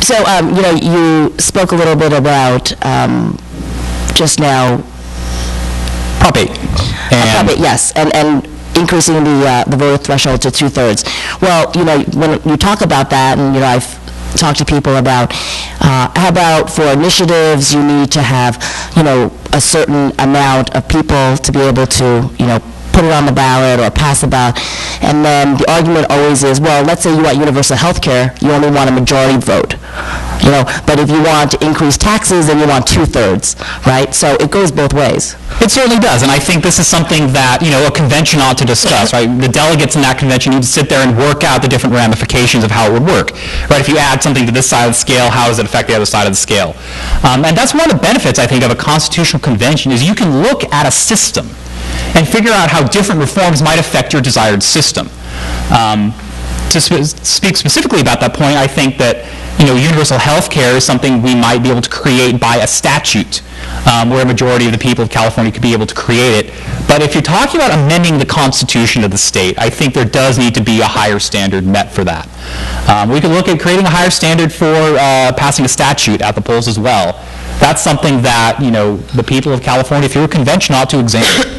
So, you know, you spoke a little bit about just now. Prop 8. Prop 8, yes, and increasing the voter threshold to 2/3. Well, you know, when you talk about that, and you know, I've talked to people about how about for initiatives you need to have, you know, a certain amount of people to be able to, you know, put it on the ballot or pass the ballot. And then the argument always is, well, let's say you want universal health care, you only want a majority vote. You know, but if you want to increase taxes, then you want 2/3, right? So it goes both ways. It certainly does, and I think this is something that, you know, a convention ought to discuss, right? The delegates in that convention need to sit there and work out the different ramifications of how it would work, right? If you add something to this side of the scale, how does it affect the other side of the scale? And that's one of the benefits, I think, of a constitutional convention, is you can look at a system and figure out how different reforms might affect your desired system. To speak specifically about that point, I think that, you know, universal health care is something we might be able to create by a statute, where a majority of the people of California could be able to create it. But if you're talking about amending the Constitution of the state, I think there does need to be a higher standard met for that. We could look at creating a higher standard for passing a statute at the polls as well. That's something that, you know, the people of California, if you're a convention, ought to examine.